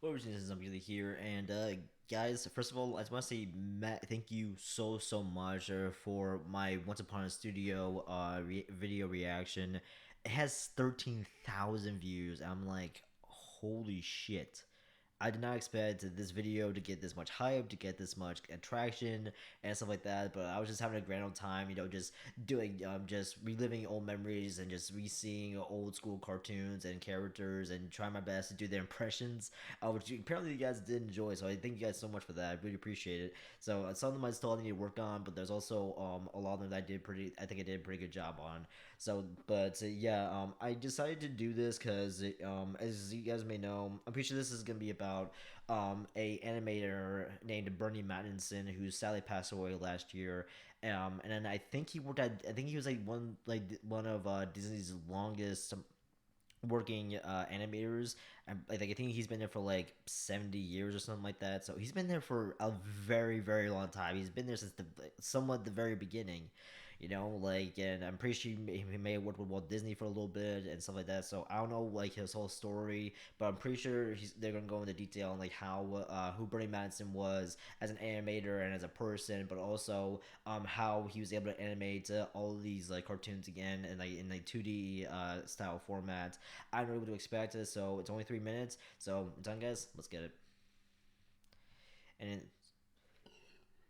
What was this? I'm really here, and guys, first of all, I just want to say, Matt, thank you so much for my Once Upon a Studio video reaction. It has 13,000 views. I'm like, holy shit! I did not expect this video to get this much hype, to get this much attraction and stuff like that. But I was just having a grand old time, just doing, just reliving old memories and just re-seeing old school cartoons and characters and trying my best to do their impressions, which apparently you guys did enjoy. So I thank you guys so much for that. I really appreciate it. So some of them I still need to work on, but there's also a lot of them that I think I did a pretty good job on. So, but yeah, I decided to do this because, as you guys may know, I'm pretty sure this is gonna be about a animator named Bernie Mattinson who sadly passed away last year. And then I think he was one of Disney's longest working animators. I think he's been there for like 70 years or something like that. So he's been there for a very long time. He's been there since somewhat the very beginning, and I'm pretty sure he may have worked with Walt Disney for a little bit and stuff like that. So I don't know like his whole story, but I'm pretty sure they're gonna go into detail on like how who Bernie Madison was as an animator and as a person, but also how he was able to animate all of these like cartoons again and like in like 2D style format. I don't know what to expect, so it's only 3 minutes. So done, guys. Let's get it. And then,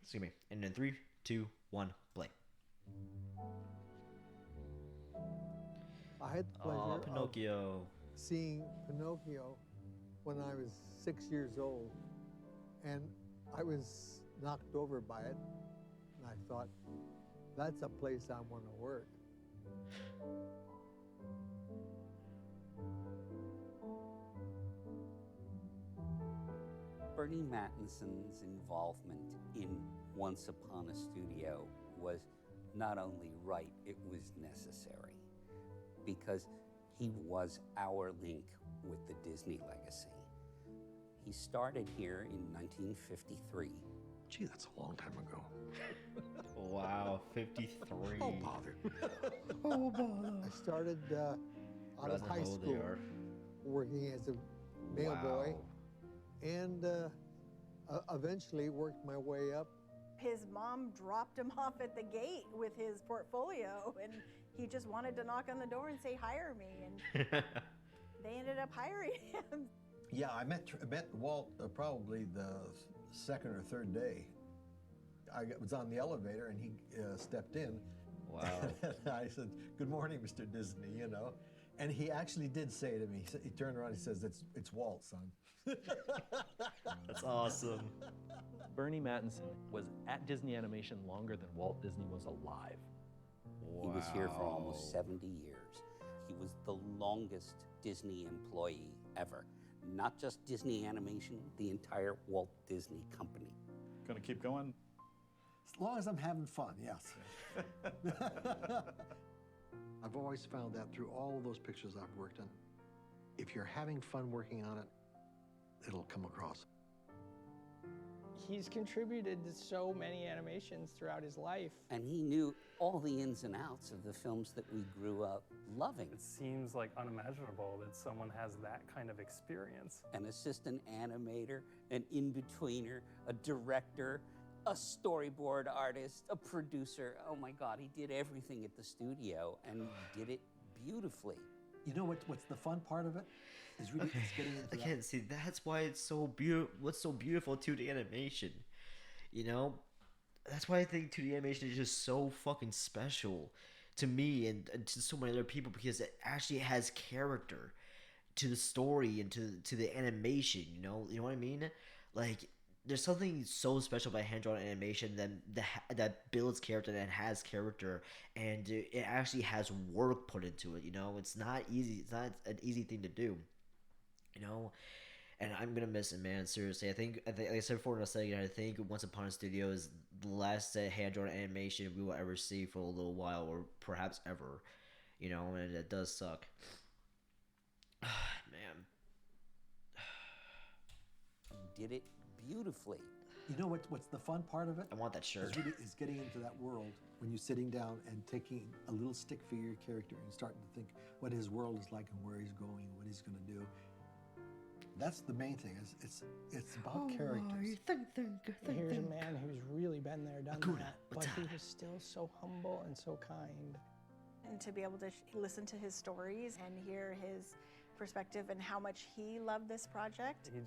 excuse me. And then three, two, one, play. I had the Oh, pleasure of Pinocchio. seeing Pinocchio when I was 6 years old, and I was knocked over by it, and I thought, that's a place I want to work. Bernie Mattinson's involvement in Once Upon a Studio was not only right, it was necessary, because he was our link with the Disney legacy. He started here in 1953. Gee, that's a long time ago. Wow, 53. Oh, bother. I started out of Rather high how old they school are. working as a mail boy, Wow. and eventually worked my way up. His mom dropped him off at the gate with his portfolio, and he just wanted to knock on the door and say, hire me, and they ended up hiring him. Yeah, I met Walt probably the second or third day. I was on the elevator and he stepped in. Wow. And I said, "Good morning, Mr. Disney," And he actually did say to me, he turned around and he says, it's Walt, son. That's awesome. Bernie Mattinson was at Disney Animation longer than Walt Disney was alive. He was here for almost 70 years. He was the longest Disney employee ever. Not just Disney Animation, the entire Walt Disney Company. Gonna keep going? As long as I'm having fun, yes. I've always found that through all of those pictures I've worked on, if you're having fun working on it, it'll come across. He's contributed to so many animations throughout his life. And he knew all the ins and outs of the films that we grew up loving. It seems like unimaginable that someone has that kind of experience. An assistant animator, an in-betweener, a director, a storyboard artist, a producer. Oh my God, he did everything at the studio, and he did it beautifully. You know what's the fun part of it? Is really it's getting into Again, that. see, that's why it's so beautiful. What's so beautiful 2D animation, That's why I think 2D animation is just so fucking special to me and to so many other people, because it actually has character to the story and to the animation. You know what I mean? Like, there's something so special about hand-drawn animation that builds character, that has character, and it actually has work put into it. It's not easy. It's not an easy thing to do. And I'm gonna miss it, man. Seriously, I think like I said before in a second, I think Once Upon a Studio is the last hand-drawn animation we will ever see for a little while, or perhaps ever. And it does suck. Man. He did it beautifully. You know what's the fun part of it? I want that shirt. Is getting into that world when you're sitting down and taking a little stick figure character and starting to think what his world is like and where he's going and what he's going to do. That's the main thing. It's about characters. Here's a man who's really been there, done that, but he was still so humble and so kind. And to be able to listen to his stories and hear his perspective and how much he loved this project. He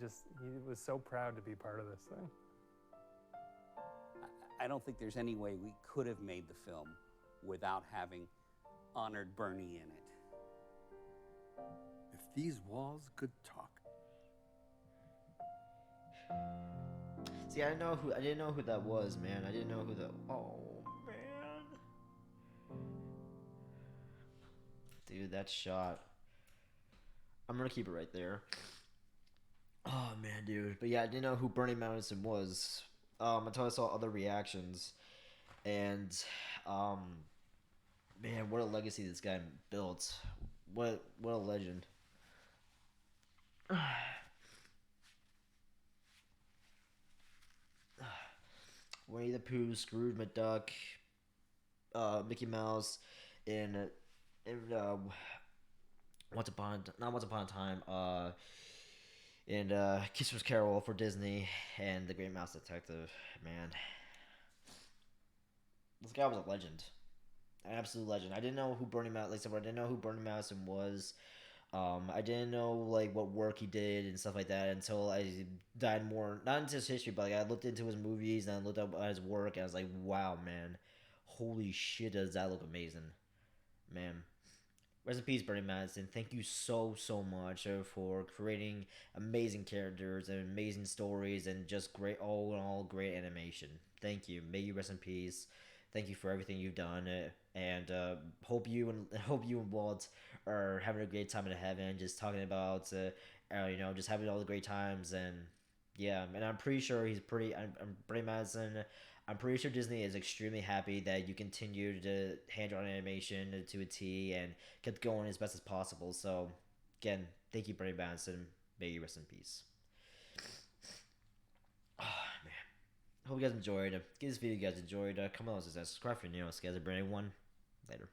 was so proud to be part of this thing. I don't think there's any way we could have made the film without having honored Bernie in it. If these walls could talk. See, I didn't know who that was, man. I didn't know who that. Oh man, dude, that shot. I'm gonna keep it right there. Oh man, dude. But yeah, I didn't know who Bernie Mattinson was. Until I saw other reactions, and man, what a legacy this guy built. What a legend. Winnie the Pooh, Scrooge McDuck, Mickey Mouse, and Once Upon a Time, and Christmas Carol for Disney, and The Great Mouse Detective. Man, this guy was a legend, an absolute legend. I didn't know who Bernie Mac, like I said, I didn't know who Bernie Madison was. I didn't know like what work he did and stuff like that until I dived more, not into his history, but like I looked into his movies and I looked up at his work and I was like, wow, man, holy shit, does that look amazing, man. Rest in peace, Bernie Madison. Thank you so much for creating amazing characters and amazing stories and just great, all in all, great animation. Thank you. May you rest in peace. Thank you for everything you've done, and hope you and Walt are having a great time in heaven. Just talking about, just having all the great times, and yeah, and I'm pretty sure I'm Bernie Madison. I'm pretty sure Disney is extremely happy that you continued to hand-drawn animation to a T and kept going as best as possible. So, again, thank you, Bernie Madison. May you rest in peace. Oh, man. Hope you guys enjoyed. Give this video you guys enjoyed. Comment on, subscribe for new. Guys, a brand new one. Later.